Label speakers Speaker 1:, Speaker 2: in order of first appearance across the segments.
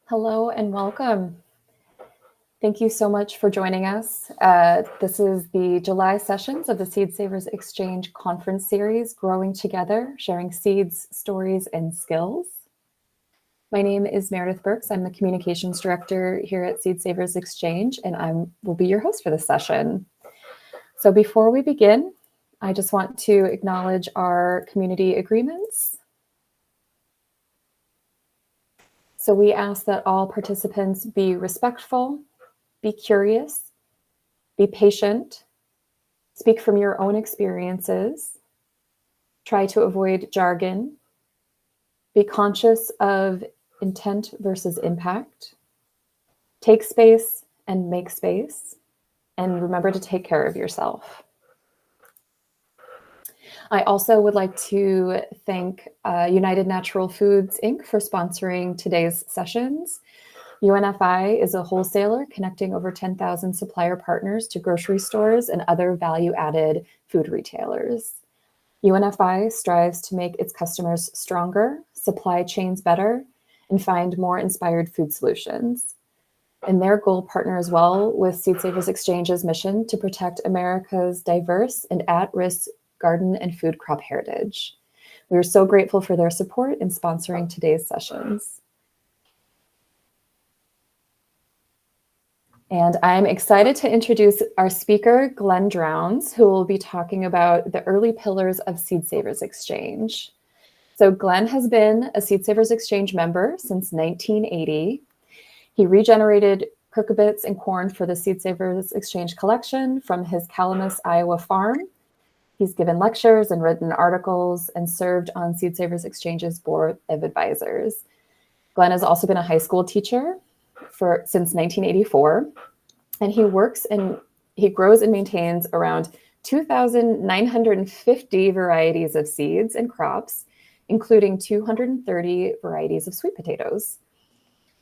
Speaker 1: Hello and welcome. Thank you so much for joining us. This is the July sessions of the Seed Savers Exchange Conference Series, Growing Together, Sharing Seeds, Stories, and Skills. My name is Meredith Burks. I'm the Communications Director here at Seed Savers Exchange, and I will be your host for this session. So before we begin, I just want to acknowledge our community agreements. So we ask that all participants be respectful, be curious, be patient, speak from your own experiences, try to avoid jargon, be conscious of intent versus impact, take space and make space, and remember to take care of yourself. I also would like to thank United Natural Foods, Inc. for sponsoring today's sessions. UNFI is a wholesaler connecting over 10,000 supplier partners to grocery stores and other value-added food retailers. UNFI strives to make its customers stronger, supply chains better, and find more inspired food solutions. And their goal partners well with Seed Savers Exchange's mission to protect America's diverse and at-risk garden and food crop heritage. We are so grateful for their support in sponsoring today's sessions. And I'm excited to introduce our speaker, Glenn Drowns, who will be talking about the early pillars of Seed Savers Exchange. So Glenn has been a Seed Savers Exchange member since 1980. He regenerated cucurbits and corn for the Seed Savers Exchange collection from his Calamus, Iowa farm. He's given lectures and written articles and served on Seed Savers Exchange's board of advisors. Glenn has also been a high school teacher since 1984, and he grows and maintains around 2,950 varieties of seeds and crops, including 230 varieties of sweet potatoes.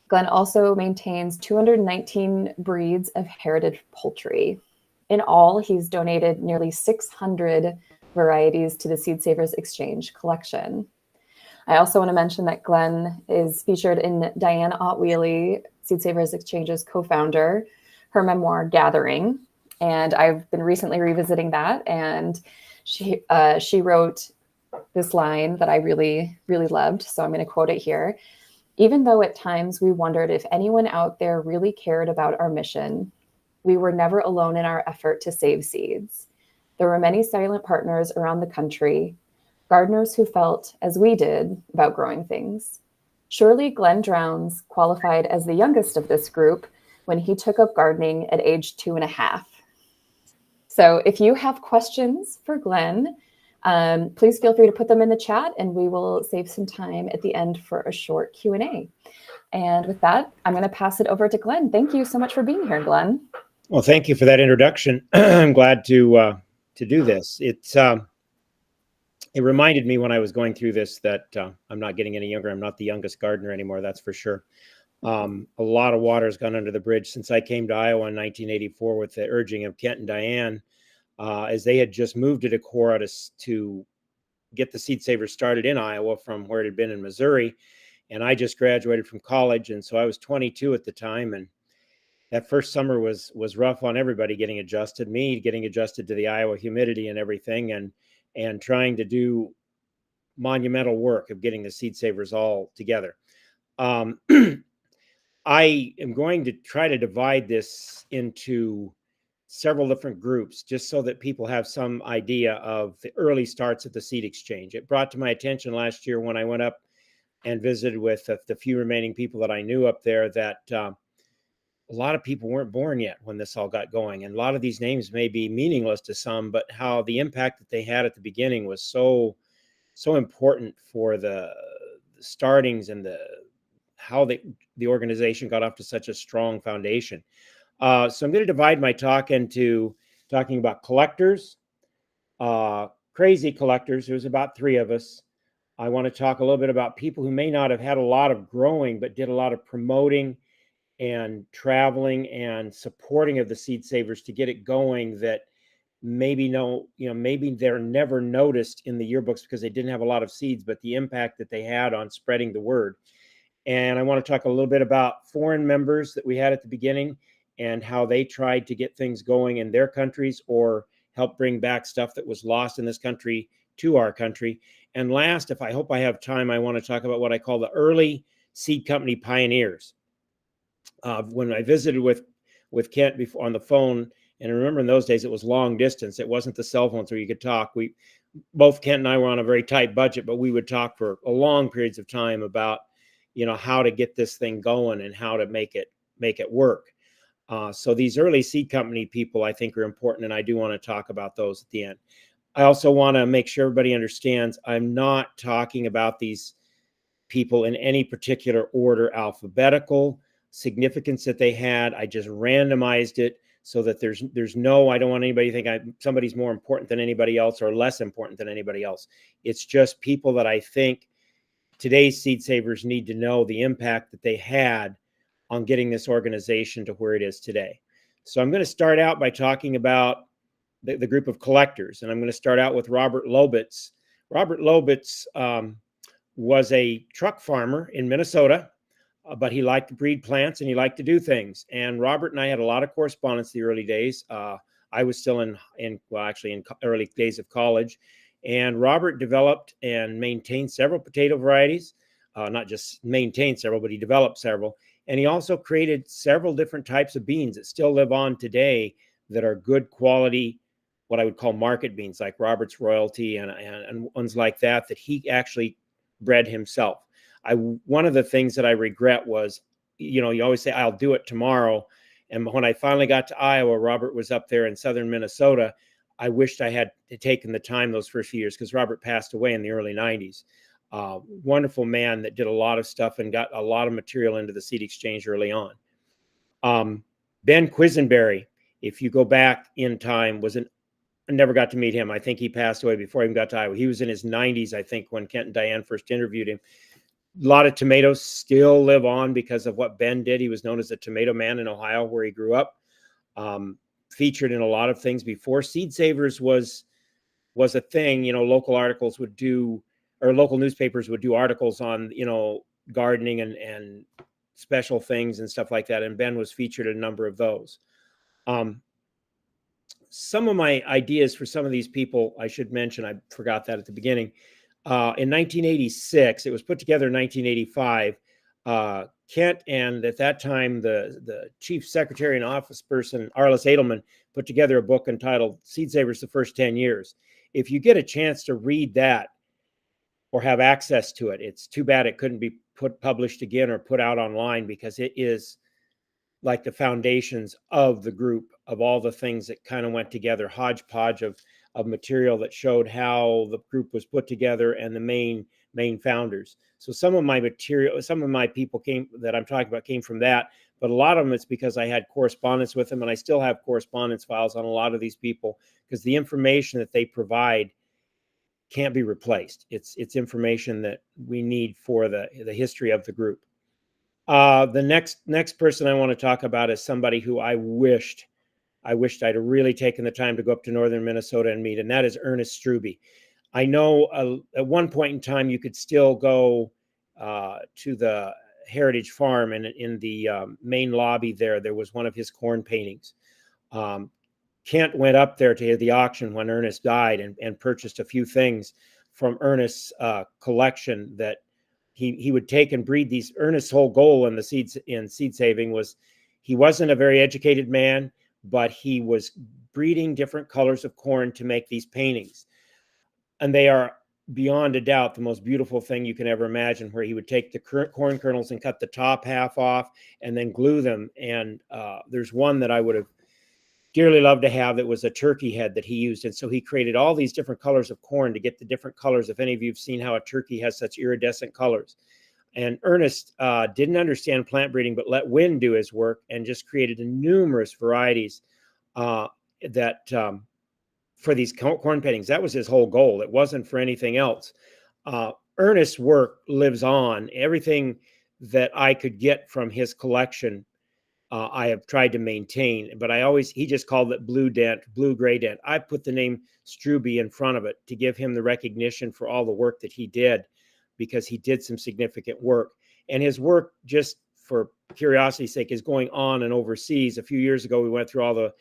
Speaker 1: Glenn also maintains 219 breeds of heritage poultry. In all, he's donated nearly 600 varieties to the Seed Savers Exchange collection. I also want to mention that Glenn is featured in Diane Otwheely, Seed Savers Exchange's co-founder, her memoir, Gathering. And I've been recently revisiting that, and she wrote this line that I really, really loved. So I'm going to quote it here. Even though at times we wondered if anyone out there really cared about our mission, we were never alone in our effort to save seeds. There were many silent partners around the country, gardeners who felt, as we did, about growing things. Surely Glenn Drowns qualified as the youngest of this group when he took up gardening at age 2.5. So if you have questions for Glenn, please feel free to put them in the chat, and we will save some time at the end for a short Q&A. And with that, I'm going to pass it over to Glenn. Thank you so much for being here, Glenn.
Speaker 2: Well, thank you for that introduction. I'm glad to do this. It reminded me when I was going through this that I'm not getting any younger. I'm not the youngest gardener anymore, that's for sure. A lot of water has gone under the bridge since I came to Iowa in 1984 with the urging of Kent and Diane, as they had just moved to Decorah to get the Seed Savers started in Iowa from where it had been in Missouri. And I just graduated from college, and so I was 22 at the time, and that first summer was rough on everybody getting adjusted, me getting adjusted to the Iowa humidity and everything, and trying to do monumental work of getting the Seed Savers all together. I am going to try to divide this into several different groups just so that people have some idea of the early starts of the Seed Exchange. It brought to my attention last year when I went up and visited with the few remaining people that I knew up there that a lot of people weren't born yet when this all got going. And a lot of these names may be meaningless to some, but how the impact that they had at the beginning was so important for the startings and how the organization got off to such a strong foundation. So I'm going to divide my talk into talking about collectors, crazy collectors. There's about 3 of us. I want to talk a little bit about people who may not have had a lot of growing, but did a lot of promoting and traveling and supporting of the Seed Savers to get it going, that maybe they're never noticed in the yearbooks because they didn't have a lot of seeds, but the impact that they had on spreading the word. And I want to talk a little bit about foreign members that we had at the beginning and how they tried to get things going in their countries or help bring back stuff that was lost in this country to our country. And last, if I hope I have time, I want to talk about what I call the early seed company pioneers. When I visited with Kent before on the phone, and I remember in those days it was long distance. It wasn't the cell phones where you could talk. We both Kent and I were on a very tight budget, but we would talk for a long periods of time about, how to get this thing going and how to make it work. So these early seed company people, I think, are important, and I do want to talk about those at the end. I also want to make sure everybody understands I'm not talking about these people in any particular order, alphabetical significance that they had. I just randomized it so that there's no, I don't want anybody to think somebody's more important than anybody else or less important than anybody else. It's just people that I think today's seed savers need to know the impact that they had on getting this organization to where it is today. So I'm going to start out by talking about the group of collectors, and I'm going to start out with Robert Lobitz. Robert Lobitz was a truck farmer in Minnesota, but he liked to breed plants and he liked to do things. And Robert and I had a lot of correspondence the early days. I was still in early days of college. And Robert developed and maintained several potato varieties, not just maintained several, but he developed several. And he also created several different types of beans that still live on today that are good quality, what I would call market beans, like Robert's Royalty and ones like that he actually bred himself. One of the things that I regret was, you always say, I'll do it tomorrow. And when I finally got to Iowa, Robert was up there in southern Minnesota. I wished I had taken the time those first few years because Robert passed away in the early 90s. Wonderful man that did a lot of stuff and got a lot of material into the seed exchange early on. Ben Quisenberry, if you go back in time, I never got to meet him. I think he passed away before I even got to Iowa. He was in his 90s, I think, when Kent and Diane first interviewed him. A lot of tomatoes still live on because of what Ben did. He was known as the Tomato Man in Ohio, where he grew up. Featured in a lot of things before Seed Savers was a thing. Local articles would do, or local newspapers would do articles on, gardening and special things and stuff like that. And Ben was featured in a number of those. Some of my ideas for some of these people, I should mention, I forgot that at the beginning. In 1986, it was put together in 1985. Kent and at that time the chief secretary and office person, Arlis Edelman, put together a book entitled Seed Savers, the First 10 Years. If you get a chance to read that or have access to it, it's too bad it couldn't be published again or put out online, because it is like the foundations of the group, of all the things that kind of went together, hodgepodge of material that showed how the group was put together and the main founders. So some of my people that I'm talking about came from that, but a lot of them it's because I had correspondence with them, and I still have correspondence files on a lot of these people, because the information that they provide can't be replaced. It's information that we need for the history of the group. The next person I want to talk about is somebody who I wished I'd really taken the time to go up to northern Minnesota and meet, and that is Ernest Strube. I know at one point in time you could still go to the Heritage Farm, and in the main lobby there was one of his corn paintings. Kent went up there to the auction when Ernest died and purchased a few things from Ernest's collection that he would take and breed these. Ernest's whole goal in seed saving was, he wasn't a very educated man, but he was breeding different colors of corn to make these paintings. And they are beyond a doubt the most beautiful thing you can ever imagine, where he would take the corn kernels and cut the top half off and then glue them. And there's one that I would have dearly loved to have that was a turkey head that he used. And so he created all these different colors of corn to get the different colors. If any of you have seen how a turkey has such iridescent colors. And Ernest didn't understand plant breeding, but let wind do his work and just created numerous varieties that for these corn paintings. That was his whole goal. It wasn't for anything else. Ernest's work lives on. Everything that I could get from his collection, I have tried to maintain, but he just called it blue-gray dent. I put the name Strube in front of it to give him the recognition for all the work that he did, because he did some significant work. And his work, just for curiosity's sake, is going on and overseas. A few years ago, we went through all the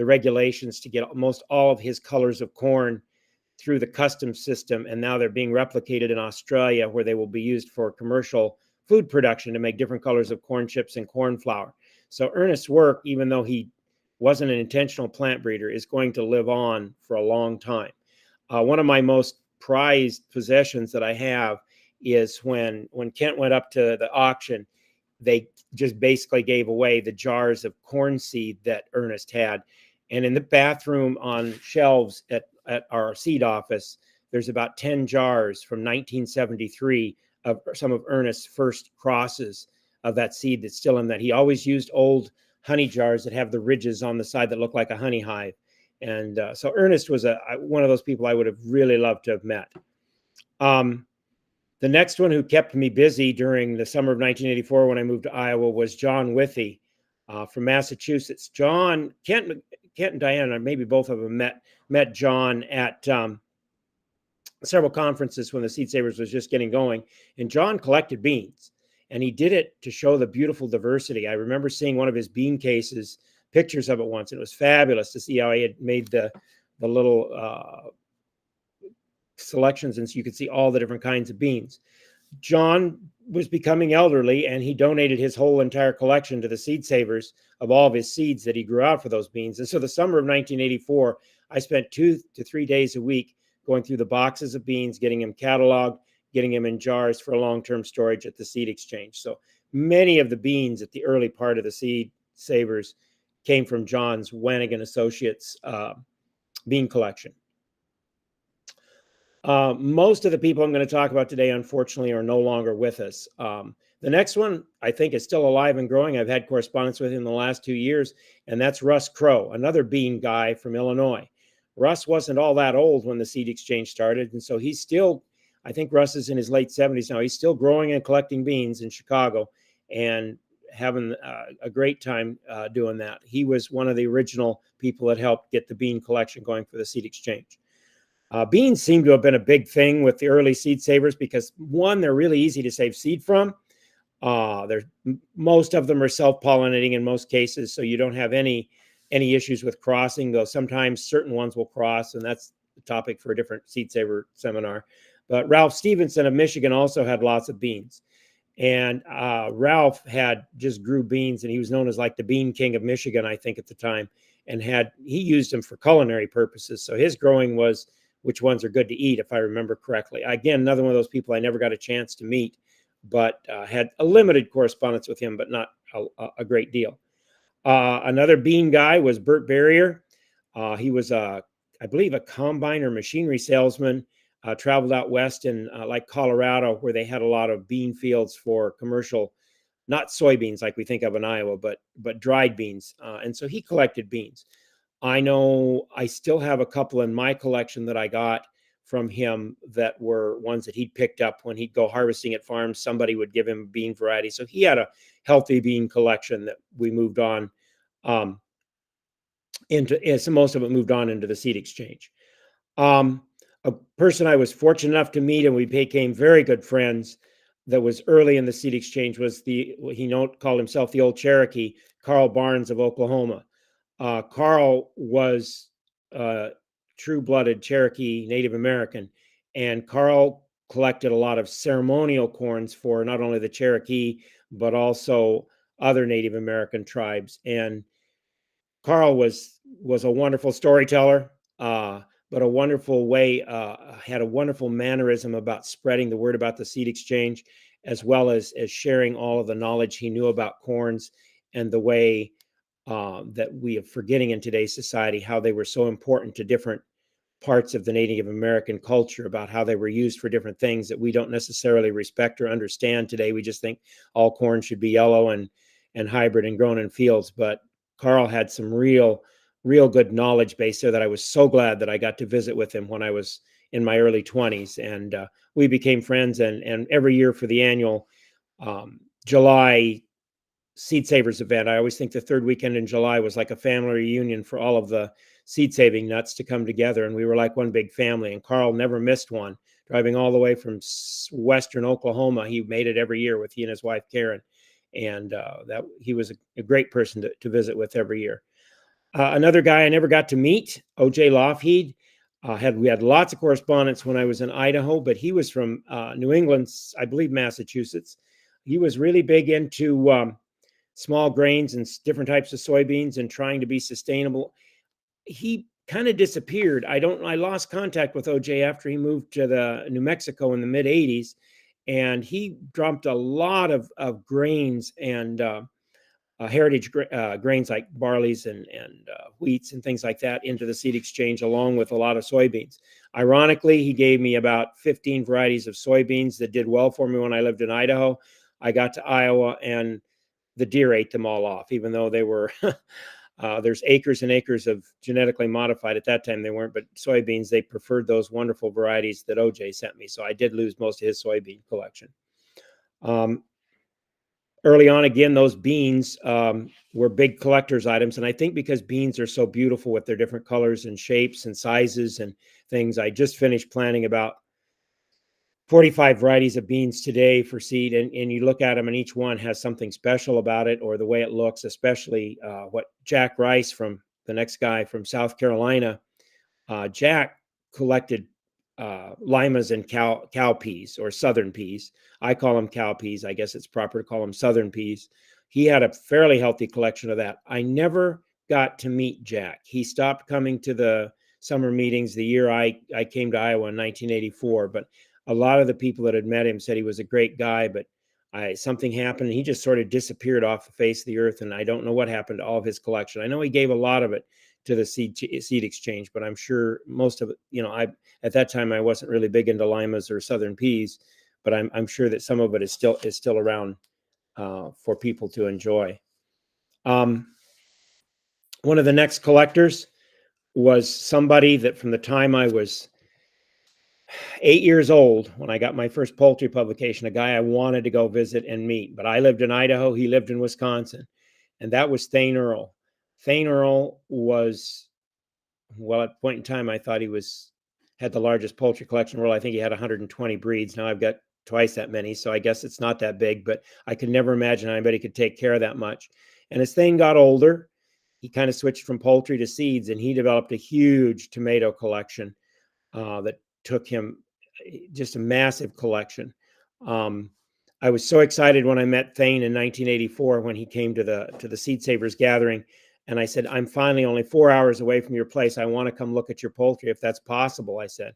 Speaker 2: regulations to get almost all of his colors of corn through the customs system, and now they're being replicated in Australia, where they will be used for commercial food production to make different colors of corn chips and corn flour. So Ernest's work, even though he wasn't an intentional plant breeder, is going to live on for a long time. One of my most prized possessions that I have is when Kent went up to the auction, they just basically gave away the jars of corn seed that Ernest had. And in the bathroom on shelves at our seed office, there's about 10 jars from 1973 of some of Ernest's first crosses of that seed that's still in that. He always used old honey jars that have the ridges on the side that look like a honey hive. And so Ernest was one of those people I would have really loved to have met. The next one who kept me busy during the summer of 1984 when I moved to Iowa was John Withey from Massachusetts. John, Kent and Diana, maybe both of them met John at several conferences when the Seed Savers was just getting going. And John collected beans, and he did it to show the beautiful diversity. I remember seeing one of his bean cases, pictures of it once, and it was fabulous to see how he had made the little selections, and so you could see all the different kinds of beans. John was becoming elderly, and he donated his whole entire collection to the Seed Savers of all of his seeds that he grew out for those beans. And so the summer of 1984, I spent 2 to 3 days a week going through the boxes of beans, getting them cataloged, getting them in jars for long-term storage at the Seed Exchange. So many of the beans at the early part of the Seed Savers came from John's Wanigan Associates bean collection. Most of the people I'm going to talk about today, unfortunately, are no longer with us. The next one, I think, is still alive and growing. I've had correspondence with him the last 2 years, and that's Russ Crowe, another bean guy from Illinois. Russ wasn't all that old when the Seed Exchange started, and so he's still, I think Russ is in his late 70s now. He's still growing and collecting beans in Chicago and having a great time doing that. He was one of the original people that helped get the bean collection going for the Seed Exchange. Beans seem to have been a big thing with the early Seed Savers because, one, they're really easy to save seed from. Most of them are self-pollinating in most cases, so you don't have any issues with crossing, though sometimes certain ones will cross, and that's the topic for a different Seed Saver seminar. But Ralph Stevenson of Michigan also had lots of beans. And Ralph just grew beans, and he was known as like the Bean King of Michigan, I think, at the time, and he used them for culinary purposes. So his growing was which ones are good to eat, if I remember correctly. Again, another one of those people I never got a chance to meet, but had a limited correspondence with him, but not a great deal. Another bean guy was Bert Barrier. He was, I believe, a combine or machinery salesman, traveled out west in like Colorado, where they had a lot of bean fields for commercial, not soybeans like we think of in Iowa, but dried beans. And so he collected beans. I know I still have a couple in my collection that I got from him that were ones that he'd picked up when he'd go harvesting at farms. Somebody would give him a bean variety. So he had a healthy bean collection that we moved on into. So most of it moved on into the Seed Exchange. A person I was fortunate enough to meet, and we became very good friends, that was early in the Seed Exchange was called himself the Old Cherokee, Carl Barnes of Oklahoma. Carl was true-blooded Cherokee Native American, and Carl collected a lot of ceremonial corns for not only the Cherokee, but also other Native American tribes. And Carl was a wonderful storyteller, but a wonderful way, had a wonderful mannerism about spreading the word about the Seed Exchange, as well as sharing all of the knowledge he knew about corns and the way that we are forgetting in today's society, how they were so important to different parts of the Native American culture, about how they were used for different things that we don't necessarily respect or understand today. We just think all corn should be yellow and hybrid and grown in fields. But Carl had some real good knowledge base there that I was so glad that I got to visit with him when I was in my early 20s. And we became friends. And every year for the annual July Seed Savers event, I always think the third weekend in July was like a family reunion for all of the seed saving nuts to come together. And we were like one big family. And Carl never missed one, driving all the way from western Oklahoma. He made it every year with he and his wife, Karen. And that he was a great person to visit with every year. Another guy I never got to meet, O.J. Lougheed. We had lots of correspondence when I was in Idaho, but he was from New England, I believe Massachusetts. He was really big into small grains and different types of soybeans and trying to be sustainable. He kind of disappeared. I lost contact with OJ after he moved to the New Mexico in the mid 80s, and he dumped a lot of grains and heritage grains like barleys and wheats and things like that into the seed exchange, along with a lot of soybeans. Ironically, he gave me about 15 varieties of soybeans that did well for me when I lived in Idaho. I got to Iowa and the deer ate them all off, even though they were there's acres and acres of genetically modified. At that time they weren't, but soybeans, they preferred those wonderful varieties that OJ sent me. So I did lose most of his soybean collection. Early on, again, those beans were big collector's items. And I think because beans are so beautiful with their different colors and shapes and sizes and things, I just finished planting about 45 varieties of beans today for seed. And you look at them and each one has something special about it or the way it looks, especially what Jack Rice, from the next guy from South Carolina, Jack collected limas and cow peas or southern peas. I call them cow peas. I guess it's proper to call them southern peas. He had a fairly healthy collection of that. I never got to meet Jack. He stopped coming to the summer meetings the year I came to Iowa in 1984. But a lot of the people that had met him said he was a great guy, but something happened and he just sort of disappeared off the face of the earth. And I don't know what happened to all of his collection. I know he gave a lot of it to the seed exchange, but I'm sure most of it, at that time I wasn't really big into limas or southern peas, but I'm sure that some of it is still around for people to enjoy. One of the next collectors was somebody that from the time I was 8 years old, when I got my first poultry publication, a guy I wanted to go visit and meet, but I lived in Idaho, he lived in Wisconsin, and that was Thane Earle. Thane Earle was, well, at a point in time, I thought he had the largest poultry collection in the world. I think he had 120 breeds. Now I've got twice that many, so I guess it's not that big, but I could never imagine anybody could take care of that much. And as Thane got older, he kind of switched from poultry to seeds, and he developed a huge tomato collection that took him just a massive collection. I was so excited when I met Thane in 1984 when he came to the Seed Savers gathering. And I said, I'm finally only 4 hours away from your place. I want to come look at your poultry if that's possible, I said.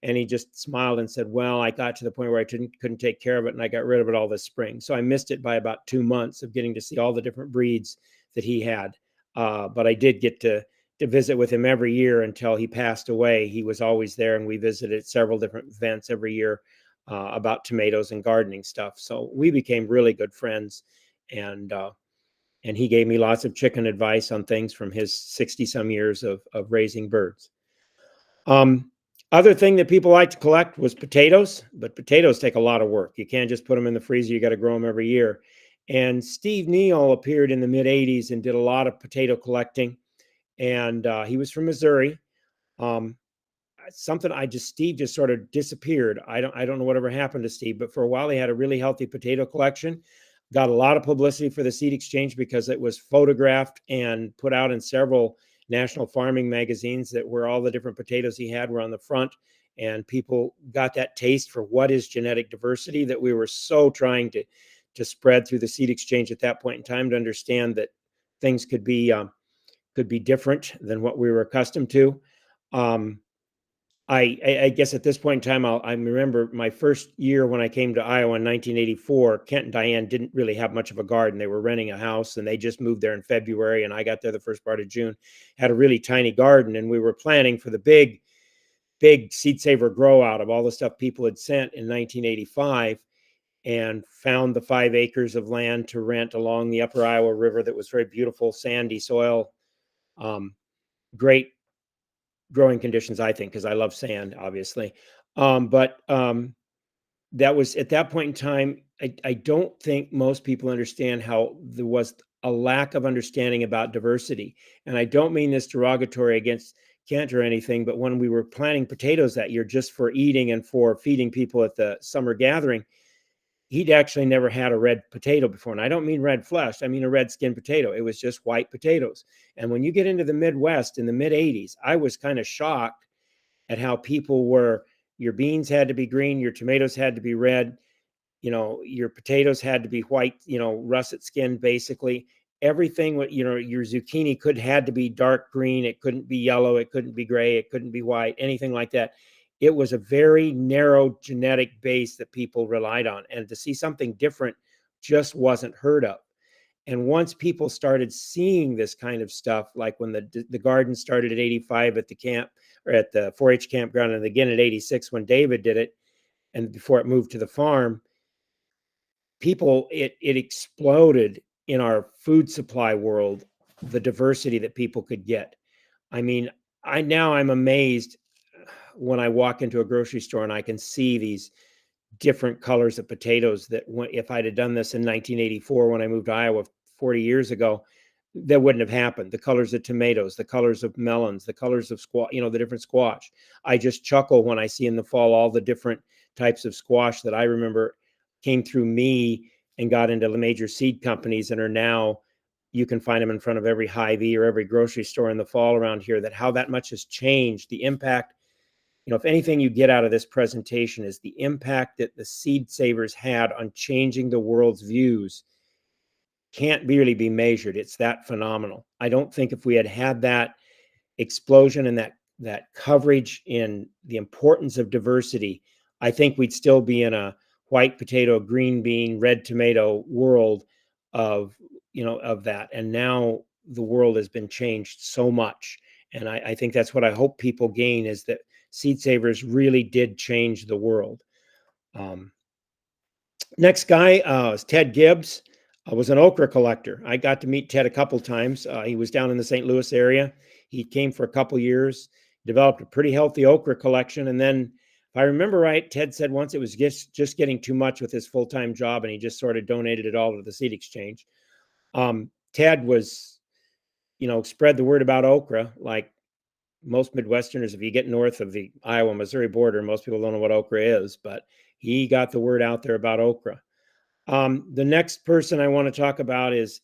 Speaker 2: And he just smiled and said, well, I got to the point where I couldn't take care of it and I got rid of it all this spring. So I missed it by about 2 months of getting to see all the different breeds that he had. But I did get to visit with him every year until he passed away. He was always there and we visited several different events every year about tomatoes and gardening stuff. So we became really good friends, and he gave me lots of chicken advice on things from his 60-some years of raising birds. Other thing that people like to collect was potatoes, but potatoes take a lot of work. You can't just put them in the freezer. You got to grow them every year. And Steve Neal appeared in the mid 80s and did a lot of potato collecting. And he was from Missouri. Steve just sort of disappeared. I don't know whatever happened to Steve, but for a while he had a really healthy potato collection. Got a lot of publicity for the seed exchange because it was photographed and put out in several national farming magazines where all the different potatoes he had were on the front, and people got that taste for what is genetic diversity that we were so trying to spread through the seed exchange at that point in time, to understand that things could be different than what we were accustomed to. I guess at this point in time, I remember my first year when I came to Iowa in 1984, Kent and Diane didn't really have much of a garden. They were renting a house and they just moved there in February, and I got there the first part of June, had a really tiny garden, and we were planning for the big Seed Saver grow out of all the stuff people had sent in 1985, and found the 5 acres of land to rent along the upper Iowa River that was very beautiful, sandy soil, great growing conditions, I think, because I love sand, obviously. But that was at that point in time. I don't think most people understand how there was a lack of understanding about diversity. And I don't mean this derogatory against Kent or anything, but when we were planting potatoes that year just for eating and for feeding people at the summer gathering, he'd actually never had a red potato before. And I don't mean red flesh, I mean a red skin potato. It was just white potatoes. And when you get into the Midwest in the mid 80s, I was kind of shocked at how people were, your beans had to be green, your tomatoes had to be red, your potatoes had to be white, russet skin, basically. Everything, your zucchini had to be dark green. It couldn't be yellow. It couldn't be gray. It couldn't be white, anything like that. It was a very narrow genetic base that people relied on. And to see something different just wasn't heard of. And once people started seeing this kind of stuff, like when the garden started at 85 at the camp, or at the 4-H campground, and again at 86 when David did it, and before it moved to the farm, it exploded in our food supply world, the diversity that people could get. I mean, I'm amazed when I walk into a grocery store and I can see these different colors of potatoes that if I'd have done this in 1984 when I moved to Iowa 40 years ago, that wouldn't have happened. The colors of tomatoes, the colors of melons, the colors of squash, the different squash. I just chuckle when I see in the fall all the different types of squash that I remember came through me and got into the major seed companies and are now, you can find them in front of every Hy-Vee or every grocery store in the fall around here, that how that much has changed the impact. If anything you get out of this presentation is the impact that the Seed Savers had on changing the world's views can't really be measured. It's that phenomenal. I don't think if we had that explosion and that coverage in the importance of diversity, I think we'd still be in a white potato, green bean, red tomato world of that. And now the world has been changed so much. And I think that's what I hope people gain, is that Seed Savers really did change the world. Next guy is Ted Gibbs. I was an okra collector. I got to meet Ted a couple times. He was down in the St. Louis area. He came for a couple years, developed a pretty healthy okra collection. And then, if I remember right, Ted said once it was just getting too much with his full-time job, and he just sort of donated it all to the Seed Exchange. Ted was, spread the word about okra. Like most Midwesterners, if you get north of the Iowa-Missouri border, most people don't know what okra is, but he got the word out there about okra. The next person I want to talk about is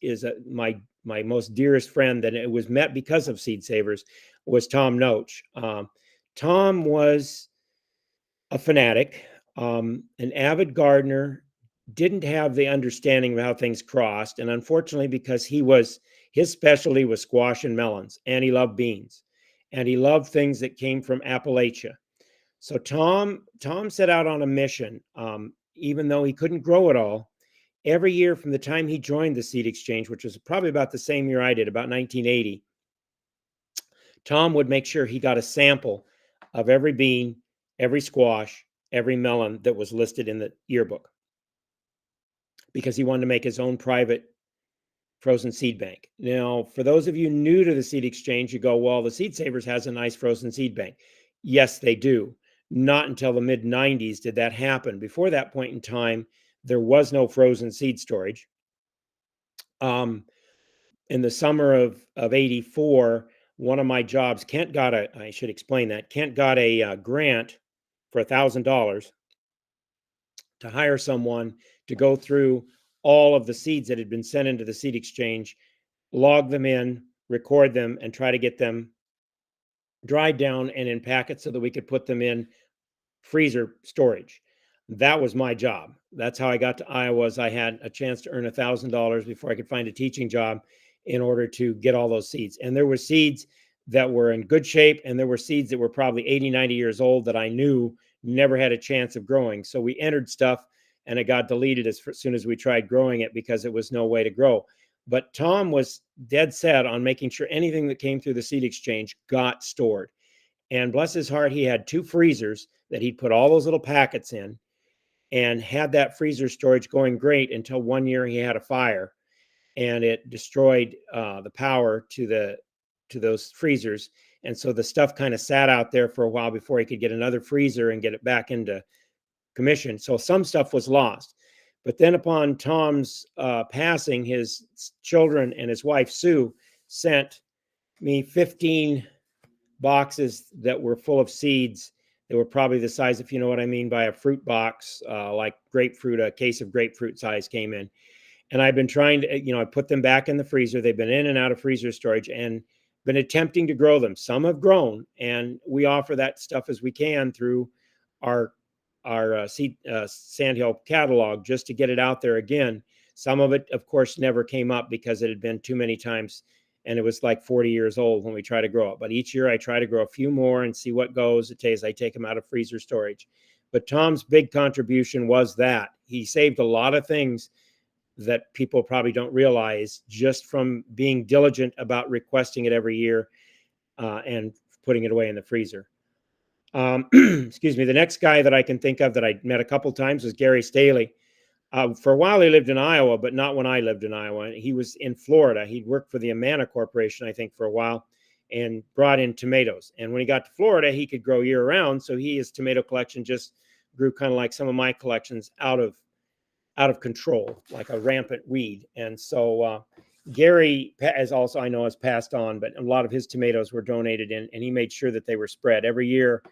Speaker 2: my most dearest friend, that it was met because of Seed Savers, was Tom Noach. Tom was a fanatic, an avid gardener, didn't have the understanding of how things crossed. And unfortunately, because his specialty was squash and melons, and he loved beans, and he loved things that came from Appalachia. So Tom set out on a mission, even though he couldn't grow it all. Every year from the time he joined the Seed Exchange, which was probably about the same year I did, about 1980, Tom would make sure he got a sample of every bean, every squash, every melon that was listed in the yearbook, because he wanted to make his own private frozen seed bank. Now, for those of you new to the Seed Exchange, you go, well, the Seed Savers has a nice frozen seed bank. Yes, they do. Not until the mid-90s did that happen. Before that point in time, there was no frozen seed storage. In the summer of 84, one of my jobs, Kent got a grant for $1,000 to hire someone to go through all of the seeds that had been sent into the Seed Exchange, log them in, record them, and try to get them dried down and in packets so that we could put them in freezer storage. That was my job. That's how I got to Iowa. I had a chance to earn $1,000 before I could find a teaching job in order to get all those seeds. And there were seeds that were in good shape, and there were seeds that were probably 80, 90 years old that I knew never had a chance of growing. So we entered stuff, and it got deleted as soon as we tried growing it, because it was no way to grow. But Tom was dead set on making sure anything that came through the Seed Exchange got stored. And bless his heart, he had 2 freezers that he'd put all those little packets in, and had that freezer storage going great until one year he had a fire, and it destroyed the power to those freezers. And so the stuff kind of sat out there for a while before he could get another freezer and get it back into commission. So some stuff was lost. But then upon Tom's passing, his children and his wife, Sue, sent me 15 boxes that were full of seeds. They were probably the size, if you know what I mean, by a fruit box, like grapefruit, a case of grapefruit size came in. And I've been trying to, I put them back in the freezer. They've been in and out of freezer storage and been attempting to grow them. Some have grown, and we offer that stuff as we can through our Sandhill catalog just to get it out there again. Some of it, of course, never came up because it had been too many times, and it was like 40 years old when we try to grow it. But each year I try to grow a few more and see what goes. It takes, I take them out of freezer storage. But Tom's big contribution was that he saved a lot of things that people probably don't realize just from being diligent about requesting it every year and putting it away in the freezer. Excuse me. The next guy that I can think of that I met a couple times was Gary Staley. For a while, he lived in Iowa, but not when I lived in Iowa. He was in Florida. He'd worked for the Amana Corporation, I think, for a while, and brought in tomatoes. And when he got to Florida, he could grow year round. So his tomato collection just grew kind of like some of my collections out of control, like a rampant weed. And so Gary, as also I know, has passed on, but a lot of his tomatoes were donated in, and he made sure that they were spread. Every year,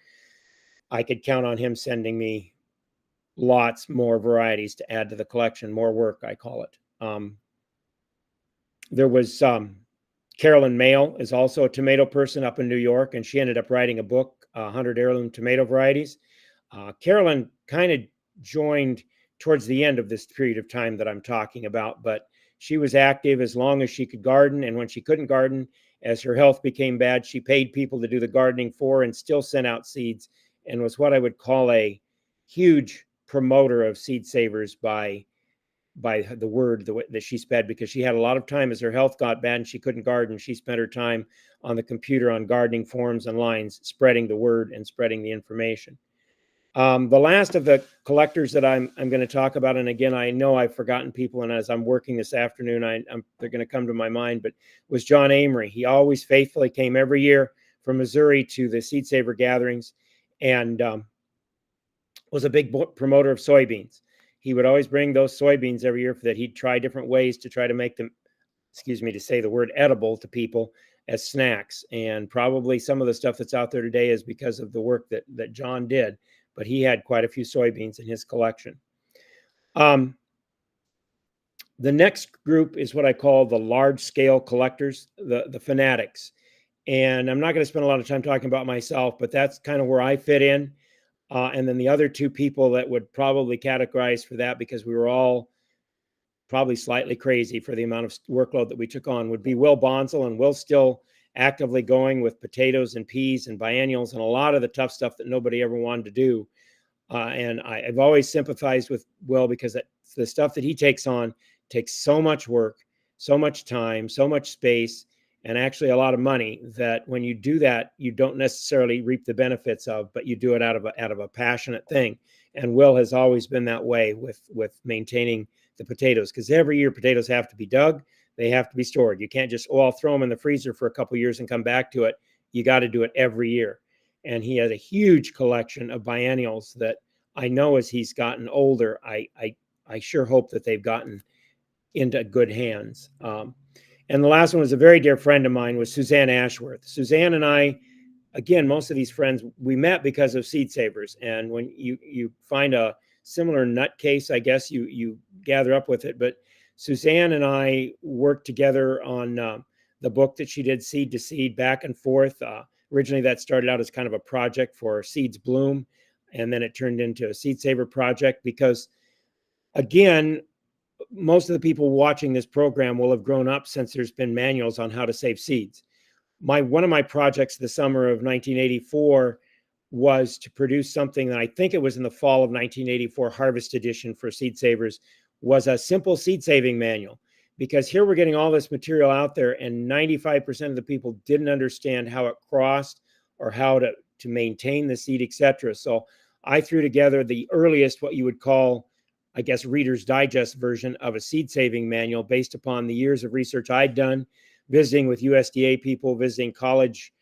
Speaker 2: I could count on him sending me lots more varieties to add to the collection, more work, I call it. There was Carolyn Mail is also a tomato person up in New York, and she ended up writing a book, 100 Heirloom Tomato Varieties. Carolyn kind of joined towards the end of this period of time that I'm talking about, but she was active as long as she could garden. And when she couldn't garden, as her health became bad, she paid people to do the gardening for and still sent out seeds, and was what I would call a huge promoter of Seed Savers by the word that she spread, because she had a lot of time as her health got bad and she couldn't garden. She spent her time on the computer on gardening forums and lines, spreading the word and spreading the information. The last of the collectors that I'm going to talk about, and again, I know I've forgotten people, and as I'm working this afternoon, they're going to come to my mind, but was John Amory. He always faithfully came every year from Missouri to the Seed Saver gatherings, and was a big promoter of soybeans. He would always bring those soybeans every year that he'd try different ways to try to make them, excuse me to say the word, edible to people as snacks. And probably some of the stuff that's out there today is because of the work that John did, but he had quite a few soybeans in his collection. The next group is what I call the large scale collectors, the fanatics. And I'm not going to spend a lot of time talking about myself, but that's kind of where I fit in. And then the other two people that would probably categorize for that, because we were all probably slightly crazy for the amount of workload that we took on, would be Will Bonsall. And Will's still actively going with potatoes and peas and biennials and a lot of the tough stuff that nobody ever wanted to do. And I've always sympathized with Will, because the stuff that he takes on takes so much work, so much time, so much space, and actually a lot of money, that when you do that, you don't necessarily reap the benefits of, but you do it out of a passionate thing. And Will has always been that way with maintaining the potatoes, because every year potatoes have to be dug, they have to be stored. You can't just, I'll throw them in the freezer for a couple of years and come back to it. You got to do it every year. And he has a huge collection of biennials that I know as he's gotten older, I sure hope that they've gotten into good hands. And the last one was a very dear friend of mine, was Suzanne Ashworth. Suzanne and I, again, most of these friends, we met because of Seed Savers. And when you find a similar nutcase, I guess you gather up with it. But Suzanne and I worked together on the book that she did, Seed to Seed, back and forth. Originally, that started out as kind of a project for Seeds Bloom, and then it turned into a Seed Saver project, because, again, most of the people watching this program will have grown up since there's been manuals on how to save seeds. One of my projects the summer of 1984 was to produce something that I think it was in the fall of 1984, Harvest Edition for Seed Savers, was a simple seed saving manual. Because here we're getting all this material out there, and 95% of the people didn't understand how it crossed or how to maintain the seed, etc. So I threw together the earliest, what you would call, I guess, Reader's Digest version of a seed saving manual, based upon the years of research I'd done, visiting with USDA people, visiting college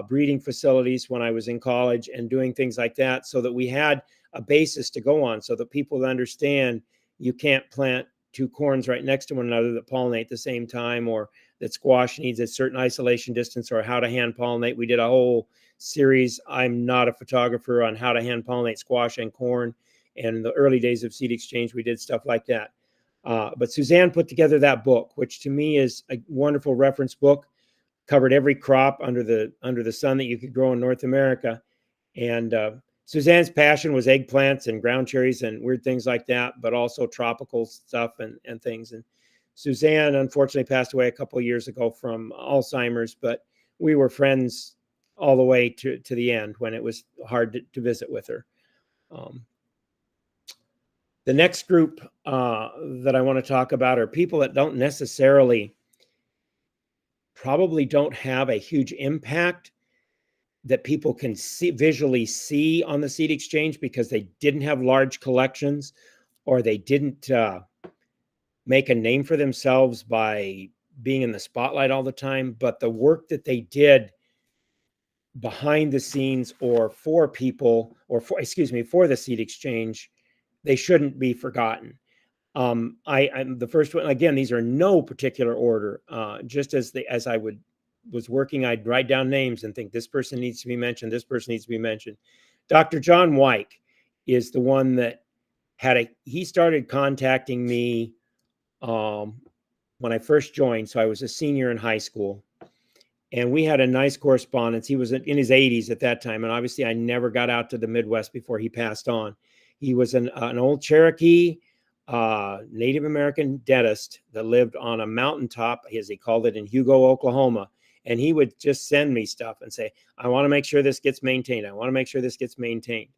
Speaker 2: breeding facilities when I was in college, and doing things like that, so that we had a basis to go on, so that people understand you can't plant two corns right next to one another that pollinate at the same time, or that squash needs a certain isolation distance, or how to hand pollinate. We did a whole series. I'm not a photographer, on how to hand pollinate squash and corn. And in the early days of Seed Exchange, we did stuff like that. But Suzanne put together that book, which to me is a wonderful reference book. Covered every crop under the sun that you could grow in North America. And Suzanne's passion was eggplants and ground cherries and weird things like that, but also tropical stuff and things. And Suzanne unfortunately passed away a couple of years ago from Alzheimer's, but we were friends all the way to the end, when it was hard to visit with her. The next group that I want to talk about are people that don't necessarily, probably don't have a huge impact that people can visually see on the Seed Exchange, because they didn't have large collections, or they didn't make a name for themselves by being in the spotlight all the time. But the work that they did behind the scenes, or for people, or for the Seed Exchange, they shouldn't be forgotten. I'm the first one. Again, these are no particular order. Just as I was working, I'd write down names and think, this person needs to be mentioned. This person needs to be mentioned. Dr. John Wyke is the one that he started contacting me when I first joined. So I was a senior in high school, and we had a nice correspondence. He was in his 80s at that time. And obviously I never got out to the Midwest before he passed on. He was an old Cherokee Native American dentist that lived on a mountaintop, as he called it, in Hugo, Oklahoma. And he would just send me stuff and say, I want to make sure this gets maintained. I want to make sure this gets maintained.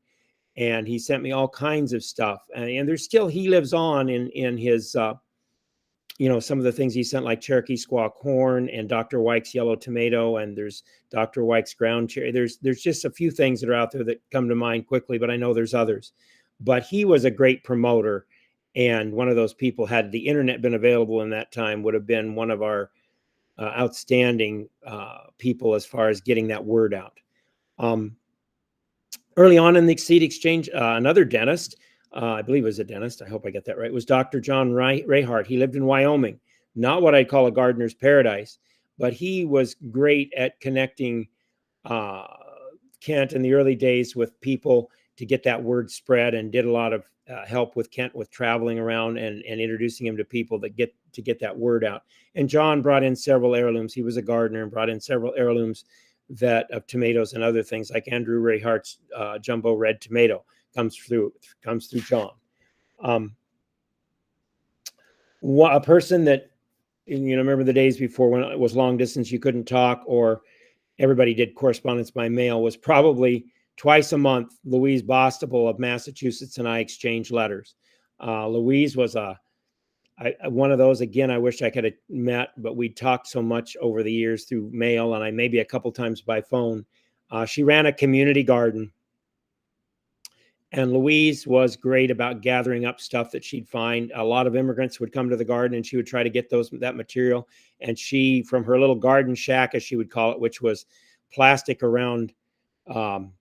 Speaker 2: And he sent me all kinds of stuff. And there's still, he lives on in his, some of the things he sent, like Cherokee squaw corn and Dr. Wyke's yellow tomato. And there's Dr. Wyke's ground cherry. There's just a few things that are out there that come to mind quickly, but I know there's others. But he was a great promoter. And one of those people, had the internet been available in that time, would have been one of our outstanding people as far as getting that word out. Early on in the Seed Exchange, another dentist, I believe it was a dentist, I hope I get that right, was Dr. John Rayhart. He lived in Wyoming, not what I'd call a gardener's paradise, but he was great at connecting Kent in the early days with people to get that word spread, and did a lot of help with Kent with traveling around and introducing him to people that get that word out. And John brought in several heirlooms. He was a gardener and brought in several heirlooms of tomatoes and other things, like Andrew Rayhart's jumbo red tomato comes through John. A person that, remember the days before when it was long distance, you couldn't talk, or everybody did correspondence by mail, was probably twice a month, Louise Bostable of Massachusetts and I exchanged letters. Louise was one of those, again, I wish I could have met, but we talked so much over the years through mail, and maybe a couple times by phone. She ran a community garden, and Louise was great about gathering up stuff that she'd find. A lot of immigrants would come to the garden, and she would try to get that material. And she, from her little garden shack, as she would call it, which was plastic around an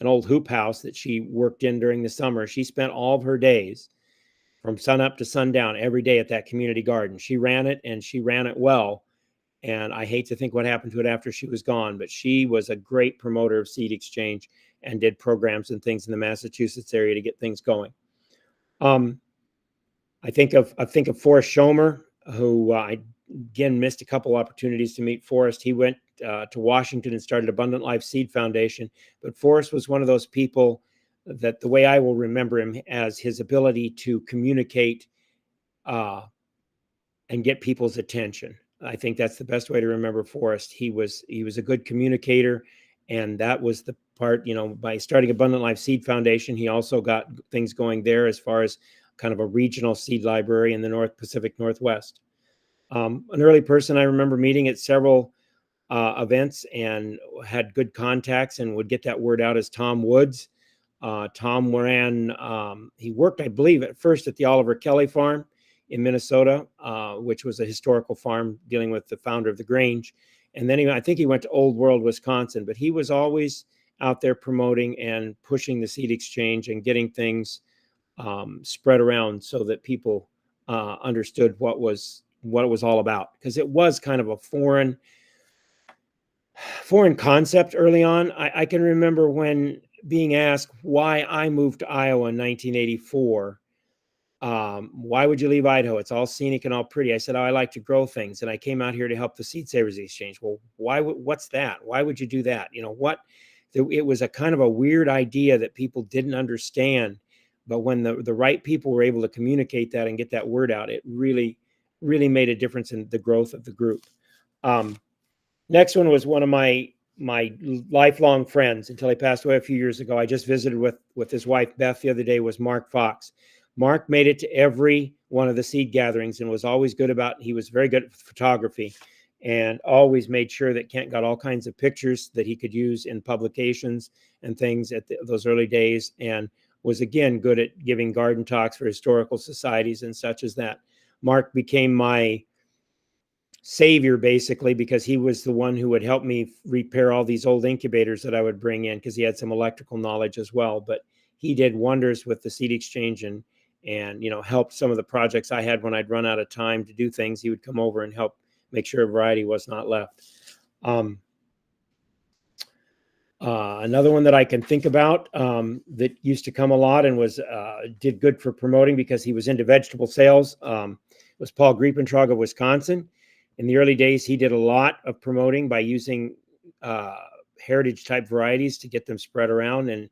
Speaker 2: old hoop house that she worked in during the summer, she spent all of her days from sun up to sundown every day at that community garden. She ran it, and she ran it well. And I hate to think what happened to it after she was gone, but she was a great promoter of Seed Exchange and did programs and things in the Massachusetts area to get things going. I think of Forrest Schomer, who I again missed a couple opportunities to meet Forrest. He went to Washington and started Abundant Life Seed Foundation. But Forrest was one of those people that, the way I will remember him, as his ability to communicate and get people's attention. I think that's the best way to remember Forrest. He was a good communicator, and that was the part, by starting Abundant Life Seed Foundation, he also got things going there as far as kind of a regional seed library in the North Pacific Northwest. An early person I remember meeting at several events and had good contacts and would get that word out as Tom Woods. Tom ran, he worked, I believe, at first at the Oliver Kelly farm in Minnesota, which was a historical farm dealing with the founder of the Grange. And then I think he went to Old World, Wisconsin, but he was always out there promoting and pushing the Seed Exchange and getting things spread around so that people understood what was what it was all about, because it was kind of a foreign concept early on. I can remember when being asked why I moved to Iowa in 1984. Why would you leave Idaho? It's all scenic and all pretty. I said, oh, I like to grow things, and I came out here to help the Seed Savers Exchange. Well, what's that? Why would you do that? It was a kind of a weird idea that people didn't understand. But when the right people were able to communicate that and get that word out, it really, really made a difference in the growth of the group. Next one was one of my lifelong friends until he passed away a few years ago. I just visited with his wife, Beth, the other day, was Mark Fox. Mark made it to every one of the seed gatherings and was always he was very good at photography and always made sure that Kent got all kinds of pictures that he could use in publications and things at those early days, and was again good at giving garden talks for historical societies and such as that. Mark became my savior basically, because he was the one who would help me repair all these old incubators that I would bring in, because he had some electrical knowledge as well. But he did wonders with the Seed Exchange and helped some of the projects I had when I'd run out of time to do things. He would come over and help make sure a variety was not left. Another one that I can think about that used to come a lot and did good for promoting because he was into vegetable sales was Paul Griepentrog of Wisconsin. In the early days, he did a lot of promoting by using heritage type varieties to get them spread around and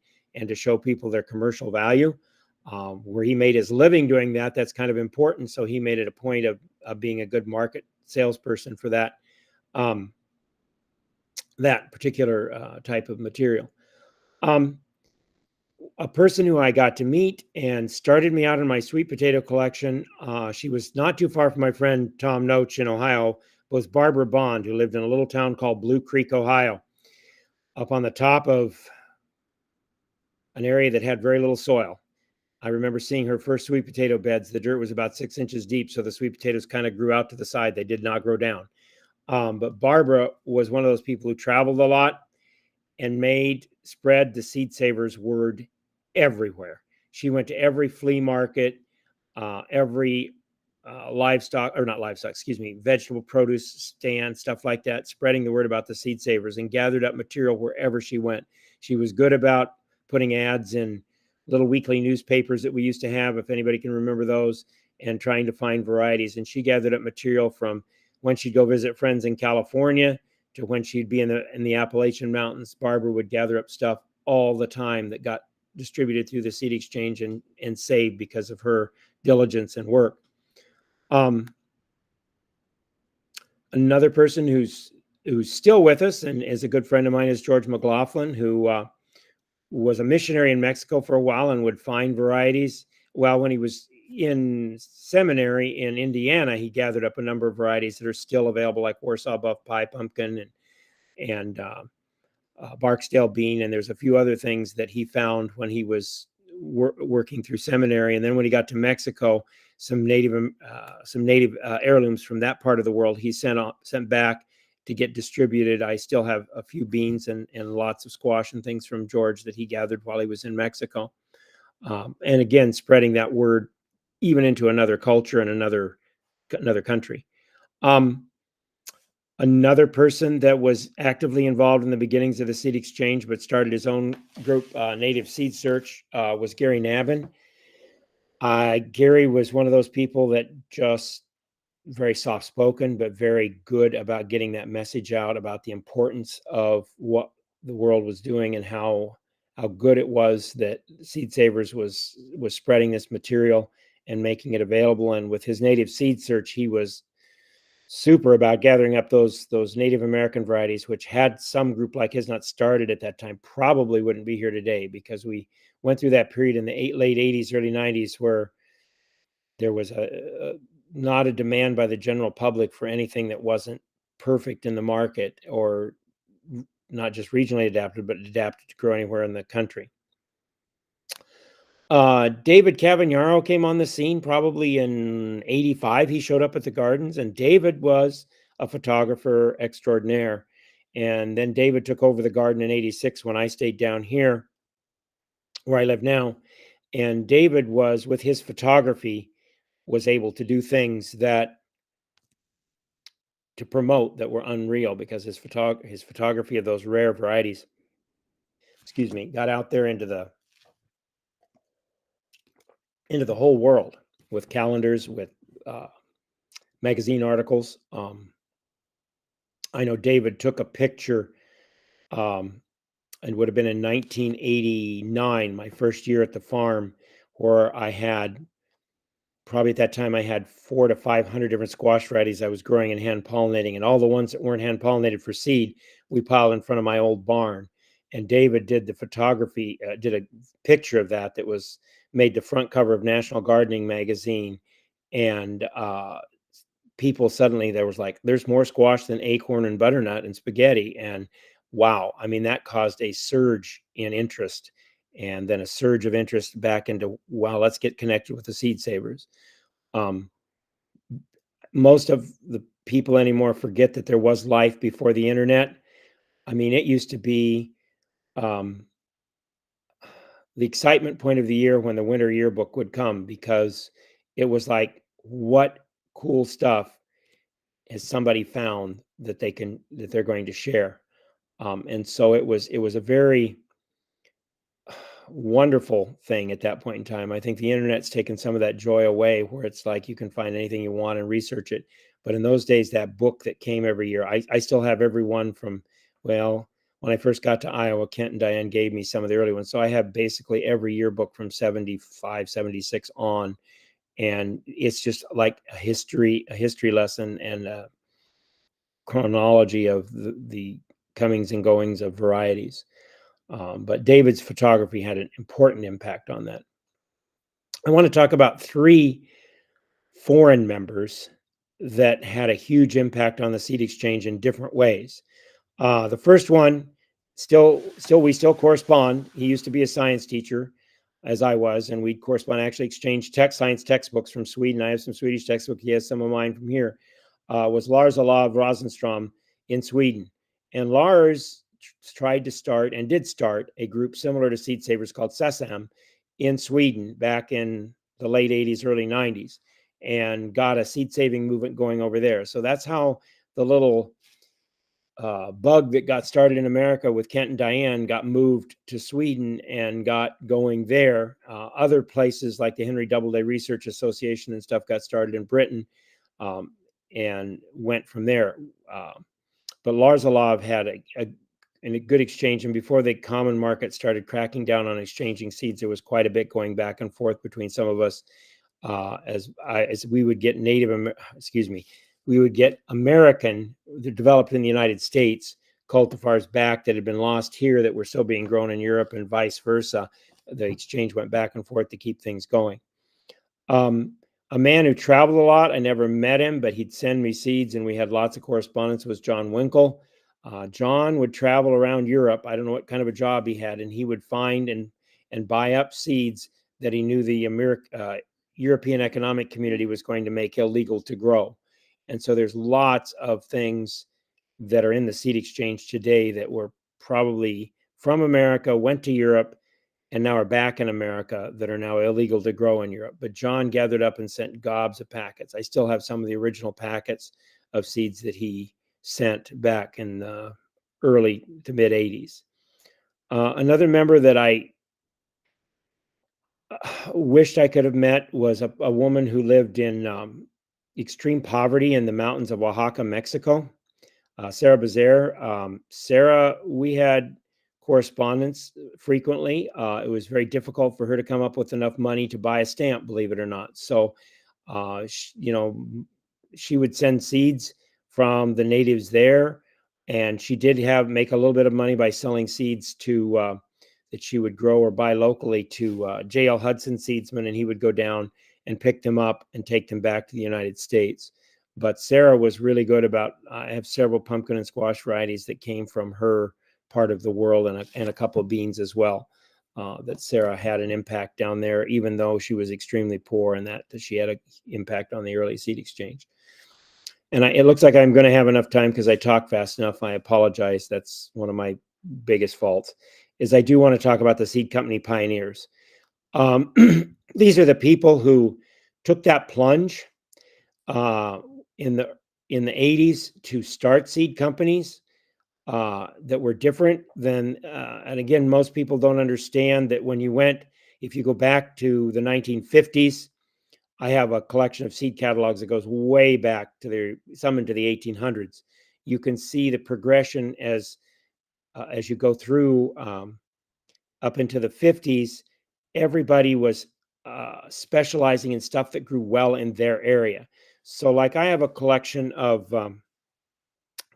Speaker 2: to show people their commercial value. Where he made his living doing that, that's kind of important. So he made it a point of being a good market salesperson for that particular type of material. A person who I got to meet and started me out in my sweet potato collection, she was not too far from my friend Tom Noach in Ohio, was Barbara Bond, who lived in a little town called Blue Creek, Ohio, up on the top of an area that had very little soil. I remember seeing her first sweet potato beds. The dirt was about 6 inches deep, so the sweet potatoes kind of grew out to the side. They did not grow down. But Barbara was one of those people who traveled a lot and spread the Seed Savers word everywhere. She went to every flea market, every vegetable produce stand, stuff like that, spreading the word about the Seed Savers, and gathered up material wherever she went. She was good about putting ads in little weekly newspapers that we used to have, if anybody can remember those, and trying to find varieties. And she gathered up material from when she'd go visit friends in California to when she'd be in the Appalachian Mountains. Barbara would gather up stuff all the time that got distributed through the Seed Exchange and saved because of her diligence and work. Another person who's still with us and is a good friend of mine is George McLaughlin, who was a missionary in Mexico for a while and would find varieties. Well, when he was in seminary in Indiana, he gathered up a number of varieties that are still available, like Warsaw Buff Pie Pumpkin and Barksdale Bean. And there's a few other things that he found when he was working through seminary. And then when he got to Mexico, some native heirlooms from that part of the world he sent back to get distributed. I still have a few beans and lots of squash and things from George that he gathered while he was in Mexico. And again, spreading that word even into another culture and another country. Another person that was actively involved in the beginnings of the Seed Exchange, but started his own group, Native Seed Search, was Gary Navin. Gary was one of those people that just very soft-spoken, but very good about getting that message out about the importance of what the world was doing and how good it was that Seed Savers was spreading this material and making it available. And with his Native Seed Search, he was super about gathering up those Native American varieties, which had some group like his not started at that time, probably wouldn't be here today, because we went through that period in the late 80s, early 90s, where there was not a demand by the general public for anything that wasn't perfect in the market, or not just regionally adapted, but adapted to grow anywhere in the country. David Cavagnaro came on the scene probably in 85. He showed up at the gardens, and David was a photographer extraordinaire. And then David took over the garden in 86 when I stayed down here where I live now. And David was, with his photography, was able to do things that to promote that were unreal, because his photography of those rare varieties, got out there into the whole world with calendars, with magazine articles. I know David took a picture, and would have been in 1989, my first year at the farm, where I had, probably at that time, I had 400 to 500 different squash varieties I was growing and hand pollinating, and all the ones that weren't hand pollinated for seed, we piled in front of my old barn. And David did the photography, did a picture of that was made the front cover of National Gardening magazine. And people suddenly, there was like, there's more squash than acorn and butternut and spaghetti. And wow, I mean, that caused a surge in interest, and then a surge of interest back into, wow, let's get connected with the Seed Savers. Most of the people anymore forget that there was life before the internet. I mean, it used to be the excitement point of the year when the winter yearbook would come, because it was like, what cool stuff has somebody found that they're going to share. And so it was a very wonderful thing at that point in time. I think the internet's taken some of that joy away, where it's like you can find anything you want and research it. But in those days, that book that came every year, I still have every one from, well, when I first got to Iowa, Kent and Diane gave me some of the early ones. So I have basically every yearbook from 75, 76 on. And it's just like a history lesson and a chronology of the comings and goings of varieties. But David's photography had an important impact on that. I want to talk about 3 foreign members that had a huge impact on the Seed Exchange in different ways. The first one, we still correspond. He used to be a science teacher, as I was, and we'd correspond, actually exchange science textbooks from Sweden. I have some Swedish textbooks. He has some of mine from here. Was Lars Olav Rosenstrom in Sweden. And Lars tried to start, and did start, a group similar to Seed Savers called SESAM in Sweden back in the late 80s, early 90s, and got a seed saving movement going over there. So that's how the little bug that got started in America with Kent and Diane got moved to Sweden and got going there. Other places like the Henry Doubleday Research Association and stuff got started in Britain, and went from there. But Lars Olav had a good exchange, and before the common market started cracking down on exchanging seeds, there was quite a bit going back and forth between some of us, as we would get we would get American, developed in the United States, cultivars back that had been lost here that were still being grown in Europe, and vice versa. The exchange went back and forth to keep things going. A man who traveled a lot, I never met him, but he'd send me seeds and we had lots of correspondence, was John Winkle. John would travel around Europe. I don't know what kind of a job he had, and he would find and buy up seeds that he knew the European Economic Community was going to make illegal to grow. And so there's lots of things that are in the Seed Exchange today that were probably from America, went to Europe, and now are back in America, that are now illegal to grow in Europe. But John gathered up and sent gobs of packets. I still have some of the original packets of seeds that he sent back in the early to mid 80s. Another member that I wished I could have met was a woman who lived in extreme poverty in the mountains of Oaxaca, Mexico. Sarah Bazaar. Sarah, we had correspondence frequently. It was very difficult for her to come up with enough money to buy a stamp, believe it or not. So, she would send seeds from the natives there, and she did make a little bit of money by selling seeds to that she would grow or buy locally to J.L. Hudson seedsman, and he would go down and pick them up and take them back to the United States. But Sarah was really good about, I have several pumpkin and squash varieties that came from her part of the world, and a couple of beans as well, that Sarah had an impact down there, even though she was extremely poor, and that she had an impact on the early seed exchange. And it looks like I'm going to have enough time because I talk fast enough. I apologize. That's one of my biggest faults, is I do want to talk about the seed company pioneers. These are the people who took that plunge in the in the 80s to start seed companies that were different than, and again, most people don't understand that when you went, if you go back to the 1950s, I have a collection of seed catalogs that goes way back to some into the 1800s. You can see the progression as you go through up into the 50s. Everybody was specializing in stuff that grew well in their area. So, like, I have a collection of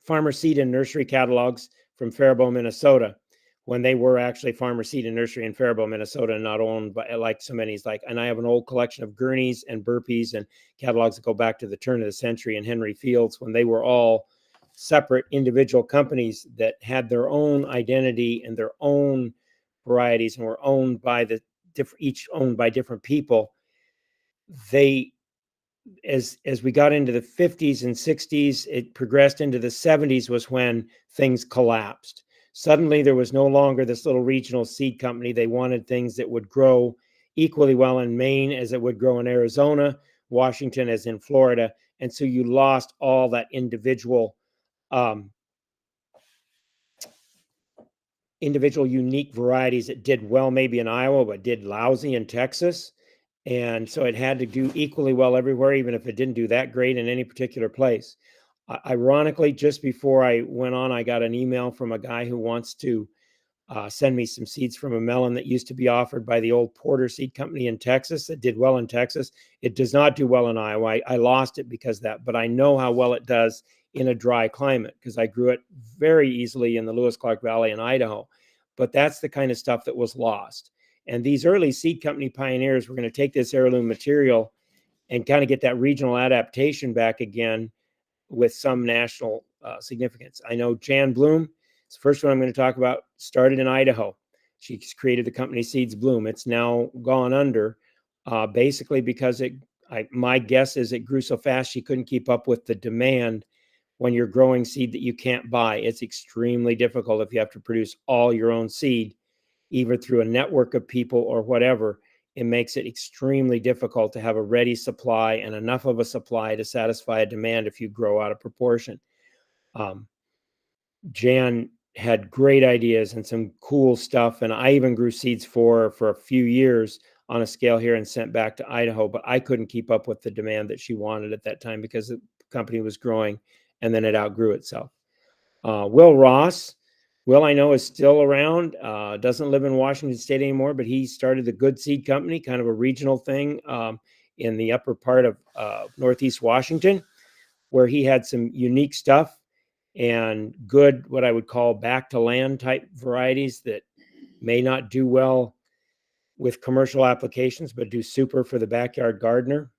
Speaker 2: farmer seed and nursery catalogs from Faribault, Minnesota, when they were actually farmer seed and nursery in Faribault, Minnesota, and not owned by like so many. And I have an old collection of Gurneys and Burpees and catalogs that go back to the turn of the century and Henry Fields, when they were all separate individual companies that had their own identity and their own varieties and were owned by each owned by different people. They, as we got into the 50s and 60s, it progressed into the 70s was when things collapsed. Suddenly there was no longer this little regional seed company. They wanted things that would grow equally well in Maine as it would grow in Arizona, Washington as in Florida. And so you lost all that individual unique varieties that did well maybe in Iowa, but did lousy in Texas. And so it had to do equally well everywhere, even if it didn't do that great in any particular place. Ironically, just before I went on, I got an email from a guy who wants to send me some seeds from a melon that used to be offered by the old Porter Seed Company in Texas that did well in Texas. It does not do well in Iowa. I lost it because of that, but I know how well it does in a dry climate because I grew it very easily in the Lewis-Clark Valley in Idaho. But that's the kind of stuff that was lost. And these early seed company pioneers were going to take this heirloom material and kind of get that regional adaptation back again with some national significance. I know Jan Bloom, it's the first one I'm going to talk about, started in Idaho. She's created the company Seeds Bloom. It's now gone under, basically because my guess is it grew so fast she couldn't keep up with the demand. When you're growing seed that you can't buy, it's extremely difficult if you have to produce all your own seed, either through a network of people or whatever. It makes it extremely difficult to have a ready supply and enough of a supply to satisfy a demand if you grow out of proportion. Jan had great ideas and some cool stuff, and I even grew seeds for a few years on a scale here and sent back to Idaho, but I couldn't keep up with the demand that she wanted at that time because the company was growing and then it outgrew itself. Will Ross, I know is still around, doesn't live in Washington State anymore, but he started the Good Seed Company, kind of a regional thing in the upper part of Northeast Washington, where he had some unique stuff and good, what I would call back to land type varieties that may not do well with commercial applications, but do super for the backyard gardener.